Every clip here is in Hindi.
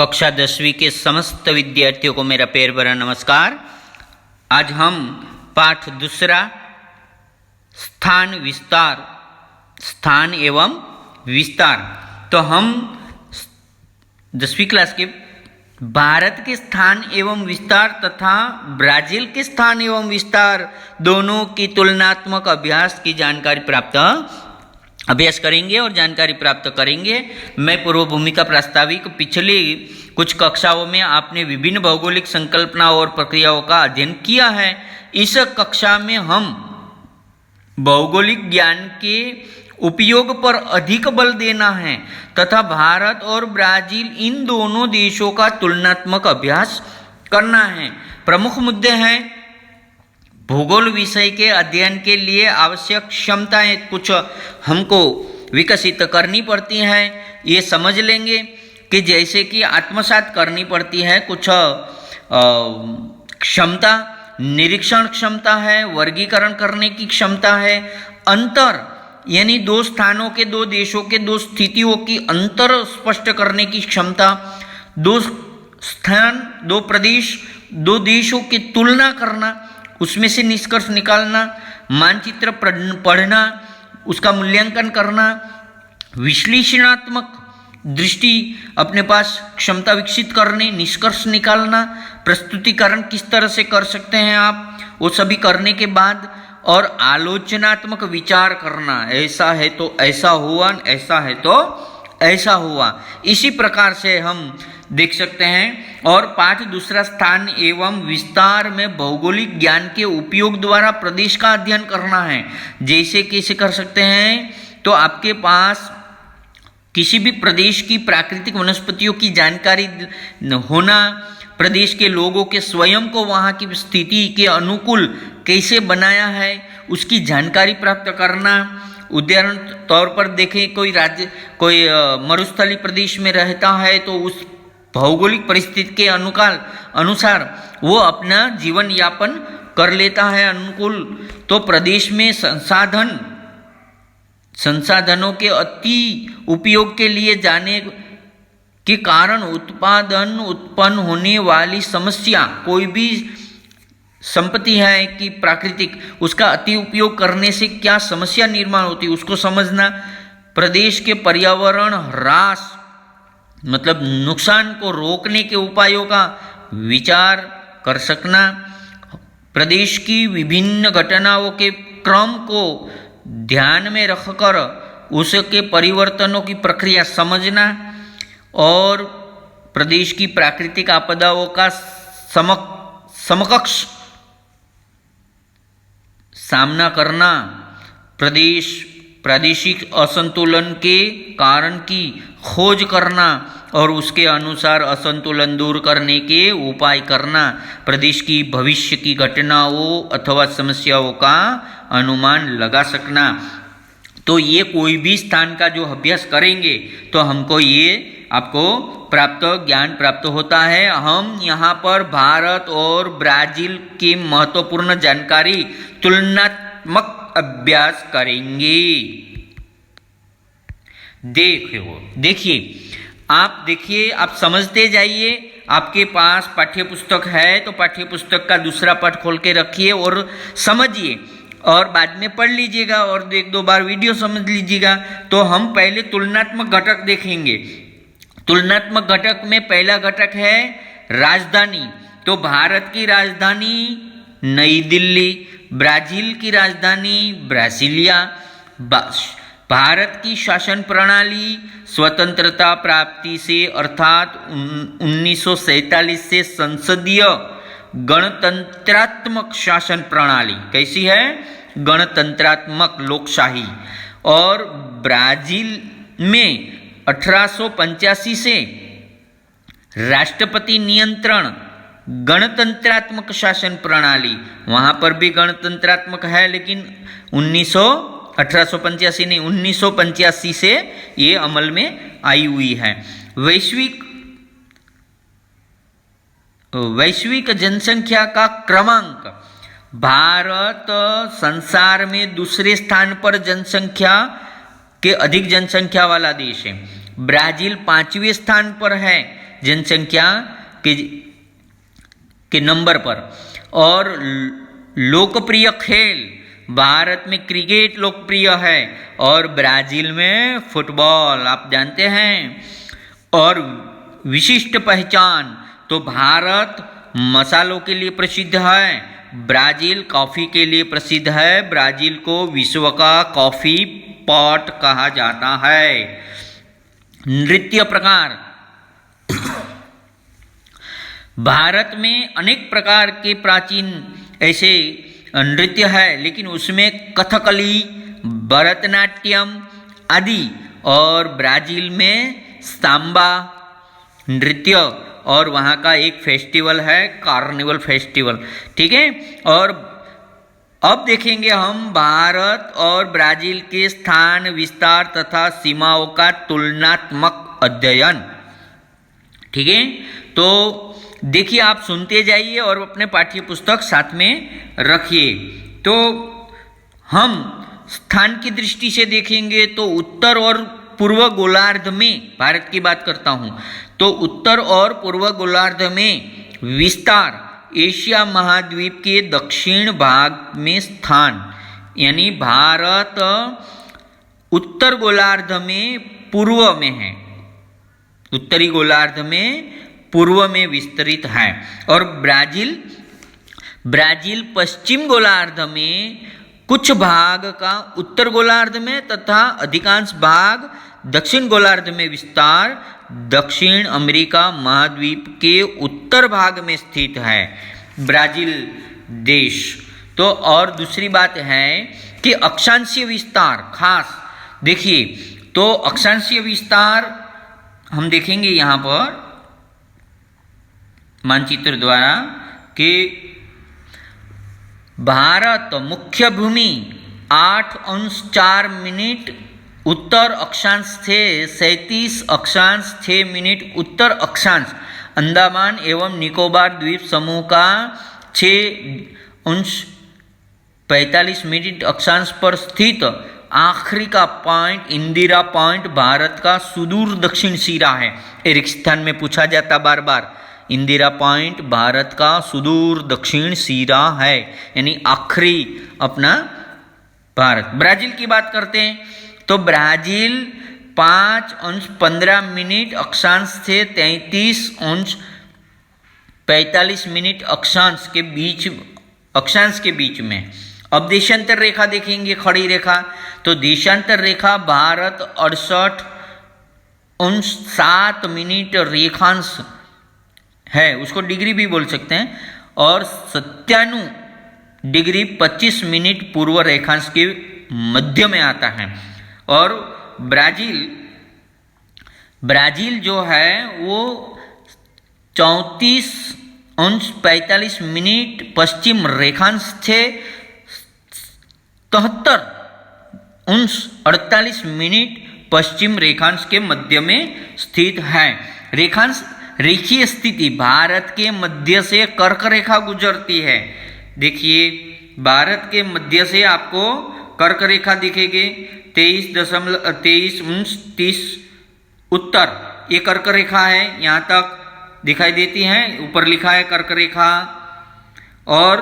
कक्षा 10वीं के समस्त विद्यार्थियों को मेरा प्यार भरा नमस्कार। आज हम पाठ दूसरा स्थान एवं विस्तार। तो हम 10वीं क्लास के भारत के स्थान एवं विस्तार तथा ब्राजील के स्थान एवं विस्तार दोनों की तुलनात्मक अभ्यास करेंगे और जानकारी प्राप्त करेंगे। मैं पूर्व भूमिका प्रास्ताविक पिछले कुछ कक्षाओं में आपने विभिन्न भौगोलिक संकल्पनाओं और प्रक्रियाओं का अध्ययन किया है। इस कक्षा में हम भौगोलिक ज्ञान के उपयोग पर अधिक बल देना है तथा भारत और ब्राजील इन दोनों देशों का तुलनात्मक अभ्यास करना है। प्रमुख मुद्दे हैं भूगोल विषय के अध्ययन के लिए आवश्यक क्षमताएं कुछ हमको विकसित करनी पड़ती हैं, ये समझ लेंगे कि जैसे कि आत्मसात करनी पड़ती है कुछ क्षमता, निरीक्षण क्षमता है, वर्गीकरण करने की क्षमता है, अंतर यानी दो स्थानों के, दो देशों के, दो स्थितियों की अंतर स्पष्ट करने की क्षमता, दो स्थान, दो प्रदेश, दो देशों की तुलना करना, उसमें से निष्कर्ष निकालना, मानचित्र पढ़ना, उसका मूल्यांकन करना, विश्लेषणात्मक दृष्टि अपने पास क्षमता विकसित करने, निष्कर्ष निकालना, प्रस्तुतिकरण किस तरह से कर सकते हैं आप, वो सभी करने के बाद और आलोचनात्मक विचार करना, ऐसा है तो ऐसा हुआ, ऐसा है तो ऐसा हुआ। इसी प्रकार से हम देख सकते हैं। और पाठ दूसरा स्थान एवं विस्तार में भौगोलिक ज्ञान के उपयोग द्वारा प्रदेश का अध्ययन करना है। जैसे कैसे कर सकते हैं, तो आपके पास किसी भी प्रदेश की प्राकृतिक वनस्पतियों की जानकारी होना, प्रदेश के लोगों के स्वयं को वहाँ की स्थिति के अनुकूल कैसे बनाया है उसकी जानकारी प्राप्त करना। उदाहरण तौर पर देखें, कोई मरुस्थलीय प्रदेश में रहता है तो उस भौगोलिक परिस्थिति के अनुसार वो अपना जीवन यापन कर लेता है अनुकूल। तो प्रदेश में संसाधनों के अति उपयोग के लिए जाने के कारण उत्पन्न होने वाली समस्या, कोई भी संपत्ति है कि प्राकृतिक, उसका अति उपयोग करने से क्या समस्या निर्माण होती है उसको समझना, प्रदेश के पर्यावरण ह्रास मतलब नुकसान को रोकने के उपायों का विचार कर सकना, प्रदेश की विभिन्न घटनाओं के क्रम को ध्यान में रखकर उसके परिवर्तनों की प्रक्रिया समझना और प्रदेश की प्राकृतिक आपदाओं का समकक्ष सामना करना, प्रादेशिक असंतुलन के कारण की खोज करना और उसके अनुसार असंतुलन दूर करने के उपाय करना, प्रदेश की भविष्य की घटनाओं अथवा समस्याओं का अनुमान लगा सकना। तो ये कोई भी स्थान का जो अभ्यास करेंगे तो हमको ये आपको ज्ञान प्राप्त होता है। हम यहाँ पर भारत और ब्राजील की महत्वपूर्ण जानकारी तुलनात्मक अभ्यास करेंगे। देखिए, आप समझते जाइए। आपके पास पाठ्य पुस्तक है तो पाठ्य पुस्तक का दूसरा पाठ खोल के रखिए और समझिए और बाद में पढ़ लीजिएगा और एक दो बार वीडियो समझ लीजिएगा। तो हम पहले तुलनात्मक घटक देखेंगे। तुलनात्मक घटक में पहला घटक है राजधानी। तो भारत की राजधानी नई दिल्ली, ब्राजील की राजधानी ब्रासिलिया। भारत की शासन प्रणाली स्वतंत्रता प्राप्ति से अर्थात 1947 से संसदीय गणतंत्रात्मक शासन प्रणाली कैसी है, गणतंत्रात्मक लोकशाही। और ब्राजील में 1885 से राष्ट्रपति नियंत्रण गणतंत्रात्मक शासन प्रणाली, वहाँ पर भी गणतंत्रात्मक है लेकिन 1885 नहीं 1985 से ये अमल में आई हुई है। वैश्विक जनसंख्या का क्रमांक, भारत संसार में दूसरे स्थान पर जनसंख्या के अधिक जनसंख्या वाला देश है। ब्राजील 5वें स्थान पर है जनसंख्या के नंबर पर। और लोकप्रिय खेल, भारत में क्रिकेट लोकप्रिय है और ब्राजील में फुटबॉल, आप जानते हैं। और विशिष्ट पहचान, तो भारत मसालों के लिए प्रसिद्ध है, ब्राजील कॉफ़ी के लिए प्रसिद्ध है। ब्राजील को विश्व का कॉफ़ी पॉट कहा जाता है। नृत्य प्रकार, भारत में अनेक प्रकार के प्राचीन ऐसे नृत्य है, लेकिन उसमें कथकली, भरतनाट्यम आदि, और ब्राजील में सांबा नृत्य, और वहाँ का एक फेस्टिवल है कार्निवल फेस्टिवल, ठीक है। और अब देखेंगे हम भारत और ब्राजील के स्थान विस्तार तथा सीमाओं का तुलनात्मक अध्ययन, ठीक है। तो देखिए, आप सुनते जाइए और अपने पाठ्य पुस्तक साथ में रखिए। तो हम स्थान की दृष्टि से देखेंगे तो उत्तर और पूर्व गोलार्ध में, भारत की बात करता हूँ, तो उत्तर और पूर्व गोलार्ध में विस्तार, एशिया महाद्वीप के दक्षिण भाग में स्थान, यानी भारत उत्तर गोलार्ध में पूर्व में है, उत्तरी गोलार्ध में पूर्व में विस्तरित है। और ब्राजील पश्चिम गोलार्ध में कुछ भाग का उत्तर गोलार्ध में तथा अधिकांश भाग दक्षिण गोलार्ध में विस्तार दक्षिण अमेरिका महाद्वीप के उत्तर भाग में स्थित है ब्राजील देश। तो और दूसरी बात है कि अक्षांशीय विस्तार, खास देखिए, तो अक्षांशीय विस्तार हम देखेंगे यहाँ पर मानचित्र द्वारा कि भारत मुख्य भूमि 8°4' उत्तर अक्षांश से 37 अक्षांश 6' उत्तर अक्षांश, अंडमान एवं निकोबार द्वीप समूह का 6°45' अक्षांश पर स्थित आखिरी का पॉइंट इंदिरा पॉइंट भारत का सुदूर दक्षिण सिरा है। रेगिस्तान में पूछा जाता बार बार, इंदिरा पॉइंट भारत का सुदूर दक्षिण सिरा है, यानी आखिरी अपना भारत। ब्राजील की बात करते हैं तो ब्राजील 5°15' अक्षांश से 33°45' अक्षांश के बीच में। अब देशांतर रेखा देखेंगे, खड़ी रेखा, तो देशांतर रेखा भारत 68°7' रेखांश है, उसको डिग्री भी बोल सकते हैं, और 97°25' पूर्व रेखांश के मध्य में आता है। और ब्राजील जो है वो 34°45' पश्चिम रेखांश से 73°48' पश्चिम रेखांश के मध्य में स्थित है। रेखांश रेखीय स्थिति, भारत के मध्य से कर्क रेखा गुजरती है। देखिए, भारत के मध्य से आपको कर्क रेखा दिखेगी 23.30 उत्तर, ये कर्क रेखा है, यहाँ तक दिखाई देती है, ऊपर लिखा है कर्क रेखा। और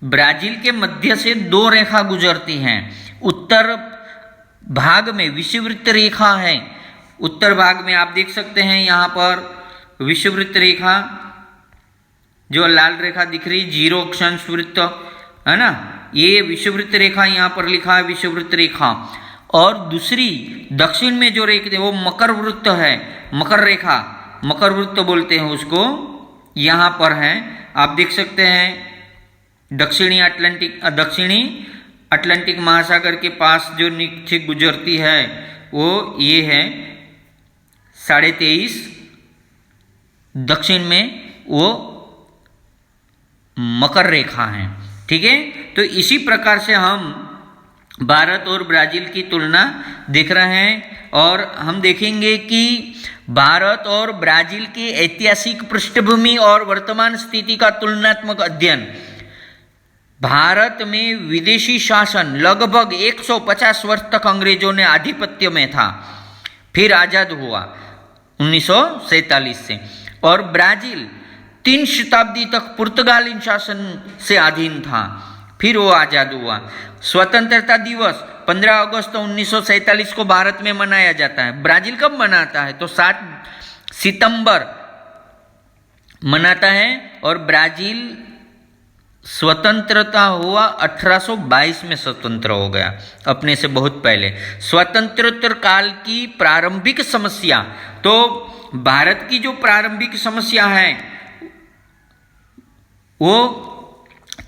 ब्राजील के मध्य से 2 रेखा गुजरती हैं। उत्तर भाग में विषुववृत्त रेखा है, उत्तर भाग में आप देख सकते हैं यहाँ पर विषुववृत्त रेखा, जो लाल रेखा दिख रही, 0 अक्षांश वृत्त है ना, ये विषुववृत्त रेखा यहाँ पर लिखा है विषुववृत्त रेखा। और दूसरी दक्षिण में जो रेखा वो मकर वृत्त है, मकर रेखा, मकर वृत्त बोलते हैं उसको, यहाँ पर है, आप देख सकते हैं। दक्षिणी अटलांटिक महासागर के पास जो नीचे गुजरती है वो ये है 23.5, दक्षिण में वो मकर रेखा है, ठीक है। तो इसी प्रकार से हम भारत और ब्राजील की तुलना देख रहे हैं, और हम देखेंगे कि भारत और ब्राजील की ऐतिहासिक पृष्ठभूमि और वर्तमान स्थिति का तुलनात्मक अध्ययन। भारत में विदेशी शासन लगभग 150 वर्ष तक अंग्रेजों ने आधिपत्य में था, फिर आज़ाद हुआ। 1947 से। और ब्राजील 3 शताब्दी तक पुर्तगाली शासन से अधीन था, फिर वो आज़ाद हुआ। स्वतंत्रता दिवस 15 अगस्त 1947 को भारत में मनाया जाता है। ब्राजील कब मनाता है? तो 7 सितंबर मनाता है। और ब्राजील स्वतंत्रता हुआ 1822 में स्वतंत्र हो गया, अपने से बहुत पहले। स्वतंत्रोत्तर काल की प्रारंभिक समस्या, तो भारत की जो प्रारंभिक समस्या है वो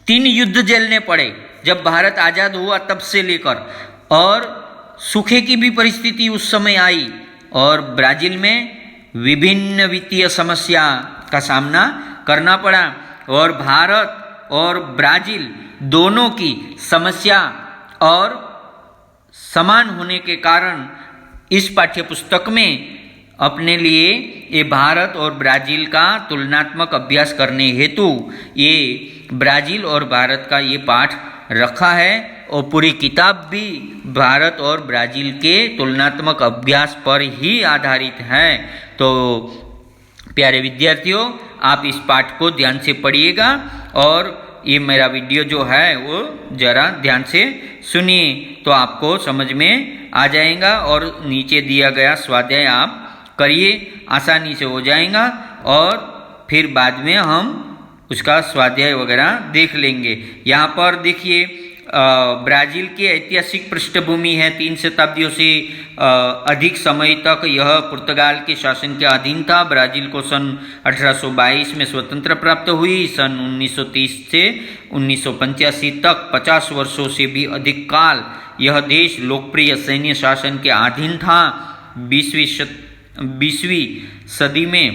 3 युद्ध झेलने पड़े जब भारत आज़ाद हुआ तब से लेकर, और सूखे की भी परिस्थिति उस समय आई, और ब्राज़ील में विभिन्न वित्तीय समस्या का सामना करना पड़ा। और भारत और ब्राज़ील दोनों की समस्या और समान होने के कारण इस पाठ्यपुस्तक में अपने लिए ये भारत और ब्राज़ील का तुलनात्मक अभ्यास करने हेतु ये ब्राज़ील और भारत का ये पाठ रखा है। और पूरी किताब भी भारत और ब्राज़ील के तुलनात्मक अभ्यास पर ही आधारित है। तो प्यारे विद्यार्थियों, आप इस पाठ को ध्यान से पढ़िएगा और ये मेरा वीडियो जो है वो ज़रा ध्यान से सुनिए, तो आपको समझ में आ जाएगा। और नीचे दिया गया स्वाध्याय आप करिए, आसानी से हो जाएगा, और फिर बाद में हम उसका स्वाध्याय वगैरह देख लेंगे। यहाँ पर देखिए, ब्राज़ील की ऐतिहासिक पृष्ठभूमि है। 3 शताब्दियों से अधिक समय तक यह पुर्तगाल के शासन के अधीन था। ब्राज़ील को सन 1822 में स्वतंत्रता प्राप्त हुई। सन 1930 से 1985 तक 50 वर्षों से भी अधिक काल यह देश लोकप्रिय सैन्य शासन के अधीन था। 20वीं सदी में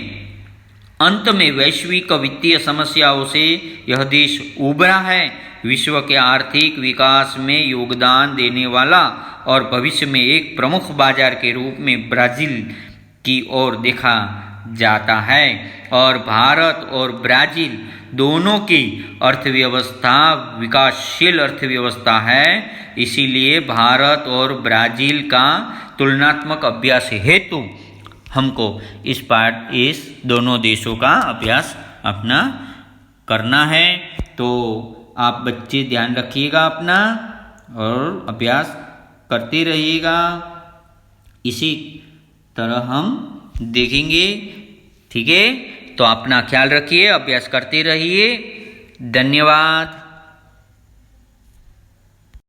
अंत में वैश्विक वित्तीय समस्याओं से यह देश उभरा है। विश्व के आर्थिक विकास में योगदान देने वाला और भविष्य में एक प्रमुख बाजार के रूप में ब्राज़ील की ओर देखा जाता है। और भारत और ब्राज़ील दोनों की अर्थव्यवस्था विकासशील अर्थव्यवस्था है, इसीलिए भारत और ब्राज़ील का तुलनात्मक अभ्यास हेतु हमको इस दोनों देशों का अभ्यास अपना करना है। तो आप बच्चे ध्यान रखिएगा अपना और अभ्यास करते रहिएगा। इसी तरह हम देखेंगे, ठीक है? तो अपना ख्याल रखिए, अभ्यास करते रहिए। धन्यवाद।